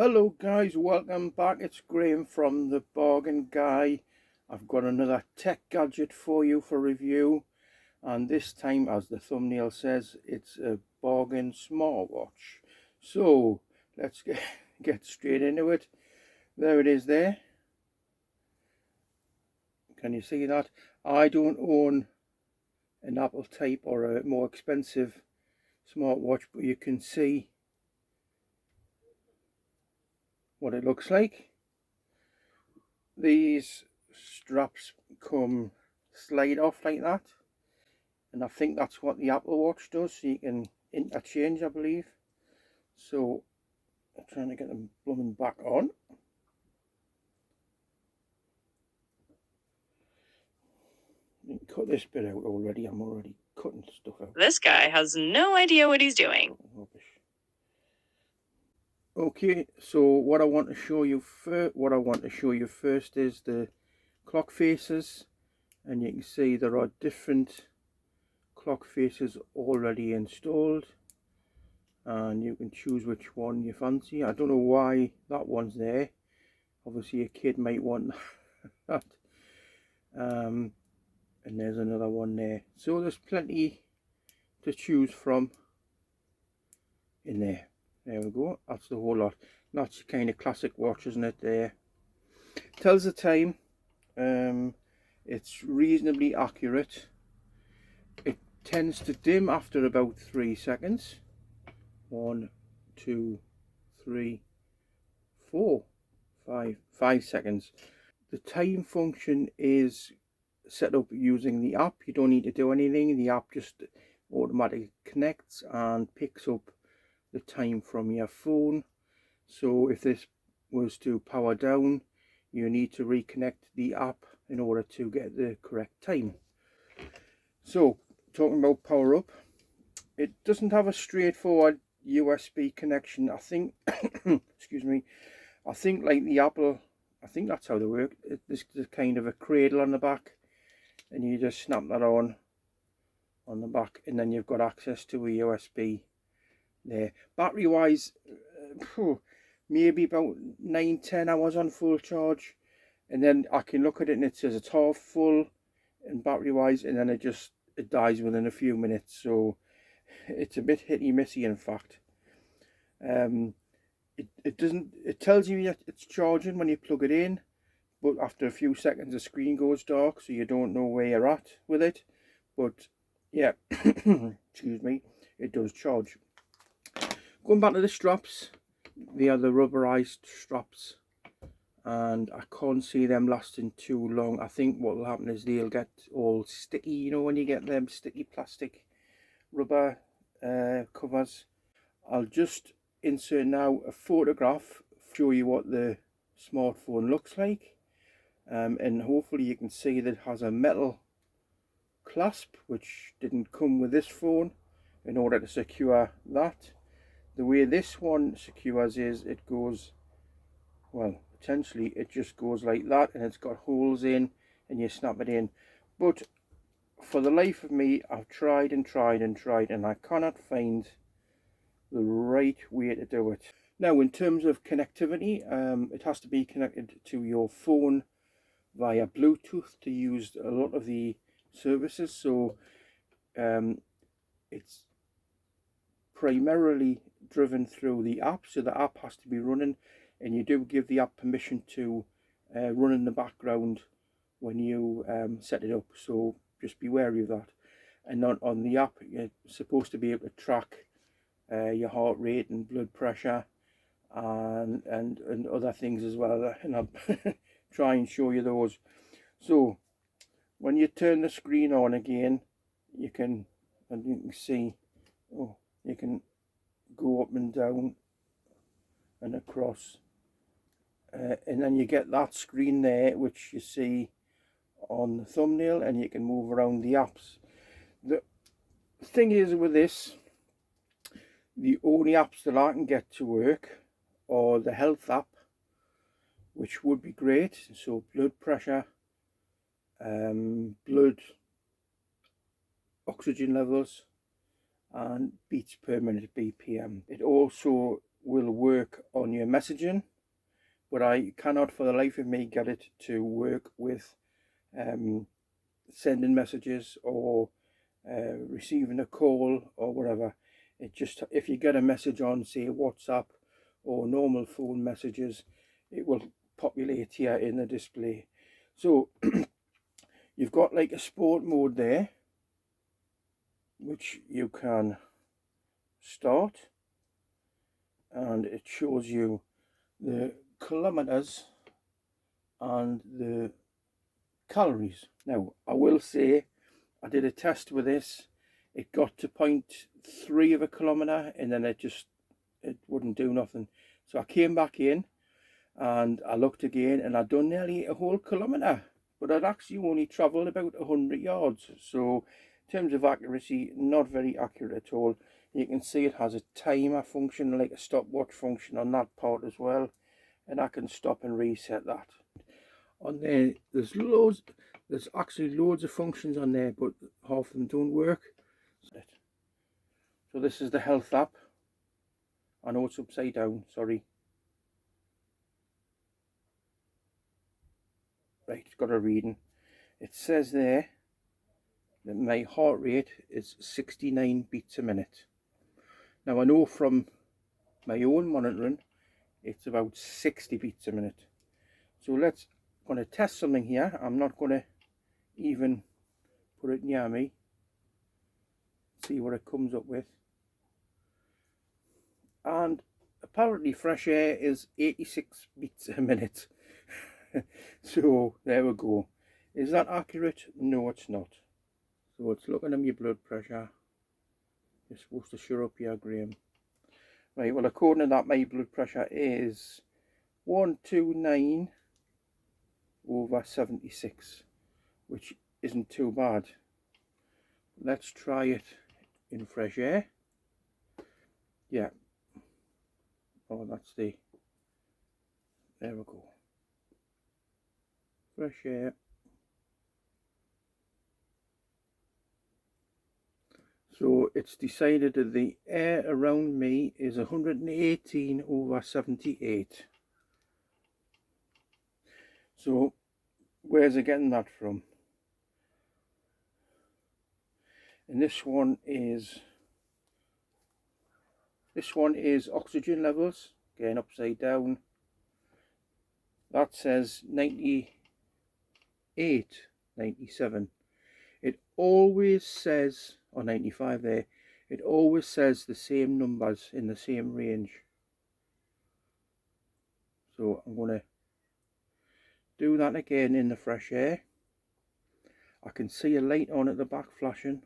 Hello guys, welcome back. It's Graham from the Bargain Guy. I've got another tech gadget for you for review, and this time, as the thumbnail says, it's a bargain smartwatch. So let's get straight into it. There it is there. Can you see that? I don't own an Apple type or a more expensive smartwatch, but you can see what it looks like. These straps slide off like that, and I think that's what the Apple Watch does, so you can interchange, I believe. So I'm trying to get them blooming back on. You can cut this bit out already. I'm already cutting stuff out. This guy has no idea what he's doing. Rubbish. Okay, so what I want to show you first is the clock faces, and you can see there are different clock faces already installed, and you can choose which one you fancy. I don't know why that one's there. Obviously a kid might want that. And there's another one there, so there's plenty to choose from in there. There we go, that's the whole lot. That's kind of classic watch, isn't it? There tells the time. It's reasonably accurate. It tends to dim after about 3 seconds. 1, 2, 3, 4, 5 seconds. The time function is set up using the app. You don't need to do anything. The app just automatically connects and picks up the time from your phone. So if this was to power down, you need to reconnect the app in order to get the correct time. So talking about power up, it doesn't have a straightforward USB connection. I think excuse me, I think like the Apple, I think that's how they work. There's kind of a cradle on the back, and you just snap that on the back, and then you've got access to a USB there. Battery wise, maybe about 9-10 hours on full charge, and then I can look at it and it says it's half full and battery wise, and then it dies within a few minutes. So it's a bit hitty missy, in fact. It tells you that it's charging when you plug it in, but after a few seconds the screen goes dark, so you don't know where you're at with it. But yeah, excuse me, it does charge. Going back to the straps, they are the rubberized straps, and I can't see them lasting too long. I think what will happen is they'll get all sticky, you know, when you get them sticky plastic rubber covers. I'll just insert now a photograph, show you what the smartphone looks like, and hopefully you can see that it has a metal clasp, which didn't come with this phone, in order to secure that. The way this one secures is it goes, well, potentially it just goes like that, and it's got holes in, and you snap it in. But for the life of me, I've tried and tried and tried, and I cannot find the right way to do it. Now, in terms of connectivity, it has to be connected to your phone via Bluetooth to use a lot of the services. So it's primarily driven through the app, so the app has to be running, and you do give the app permission to run in the background when you set it up, so just be wary of that. And on the app, you're supposed to be able to track your heart rate and blood pressure and other things as well, and I'll try and show you those. So when you turn the screen on again, you can, and you can see, you can go up and down and across, and then you get that screen there which you see on the thumbnail, and you can move around the apps. The thing is with this, the only apps that I can get to work are the health app, which would be great, so blood pressure, blood oxygen levels, and beats per minute, BPM. It also will work on your messaging, but I cannot for the life of me get it to work with sending messages or receiving a call or whatever. It just, if you get a message on, say, WhatsApp or normal phone messages, it will populate here in the display. So you've got like a sport mode there, which you can start, and it shows you the kilometers and the calories. Now I will say I did a test with this. It got to 0.3 of a kilometer and then it wouldn't do nothing. So I came back in and I looked again, and I'd done nearly a whole kilometer, but I'd actually only travelled about 100 yards. So in terms of accuracy, not very accurate at all. You can see it has a timer function, like a stopwatch function on that part as well, and I can stop and reset that. On there, there's actually loads of functions on there, but half of them don't work. So this is the health app. I know it's upside down, sorry. Right, it's got a reading. It says there that my heart rate is 69 beats a minute. Now I know from my own monitoring it's about 60 beats a minute. So I'm going to test something here. I'm not going to even put it near me. See what it comes up with. And apparently fresh air is 86 beats a minute. So there we go. Is that accurate? No, it's not. So it's looking at my blood pressure. You're supposed to shut up here, Graham. Right, well, according to that, my blood pressure is 129 over 76, which isn't too bad. Let's try it in fresh air. Yeah. Oh, that's there we go. Fresh air. So it's decided that the air around me is 118 over 78. So where's it getting that from? And this one is oxygen levels, again upside down. That says 98, 97. It always says, or 95 there, it always says the same numbers in the same range. So I'm going to do that again in the fresh air. I can see a light on at the back flashing,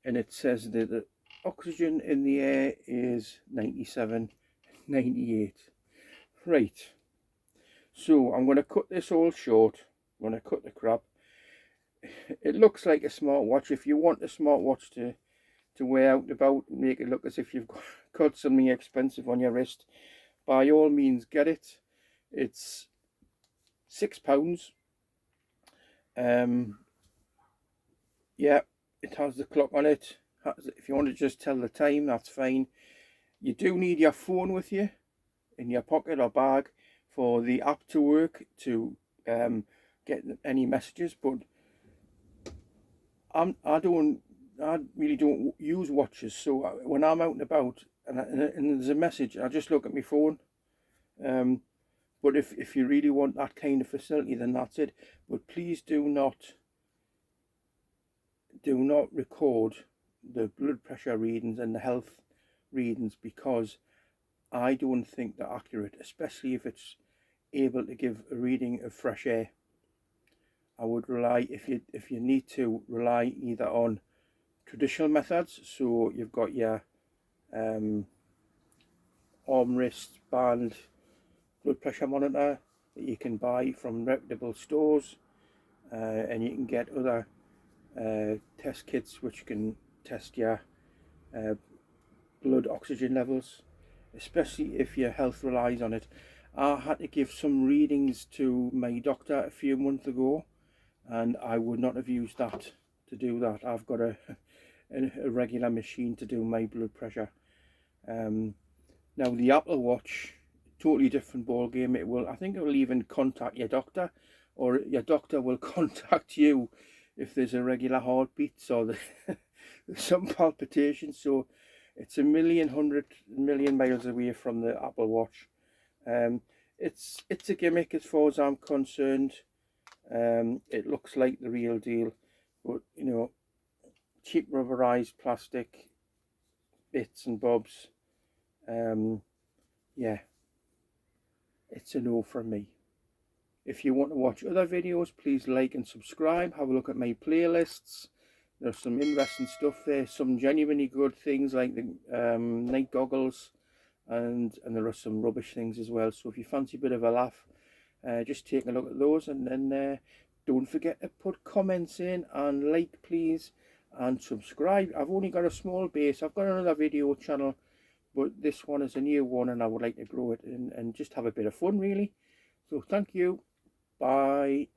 and it says that the oxygen in the air is 97, 98. Right, so I'm going to cut this all short. I'm going to cut the crap. It looks like a smartwatch. If you want a smartwatch to wear out and about, make it look as if you've got something expensive on your wrist, by all means get it. It's £6. Yeah, it has the clock on it. If you want to just tell the time, that's fine. You do need your phone with you in your pocket or bag for the app to work, to get any messages, but I really don't use watches, so when I'm out and about and there's a message, I just look at my phone. But if you really want that kind of facility, then that's it. But please do not record the blood pressure readings and the health readings, because I don't think they're accurate, especially if it's able to give a reading of fresh air. I would rely, if you need to, rely either on traditional methods, so you've got your arm wrist band blood pressure monitor that you can buy from reputable stores, and you can get other test kits which can test your blood oxygen levels, especially if your health relies on it. I had to give some readings to my doctor a few months ago, and I would not have used that to do that. I've got a a regular machine to do my blood pressure. Now the Apple Watch, totally different ball game. I think it will even contact your doctor, or your doctor will contact you if there's irregular heartbeats or some palpitations. So it's 100 million miles away from the Apple Watch. It's a gimmick as far as I'm concerned. It looks like the real deal, but you know, cheap rubberized plastic bits and bobs. Yeah, it's a no from me. If you want to watch other videos, please like and subscribe. Have a look at my playlists. There's some interesting stuff there, some genuinely good things like the night goggles, and there are some rubbish things as well. So if you fancy a bit of a laugh, just take a look at those, and then don't forget to put comments in and like, please, and subscribe. I've only got a small base. I've got another video channel, but this one is a new one, and I would like to grow it and just have a bit of fun, really. So thank you. Bye.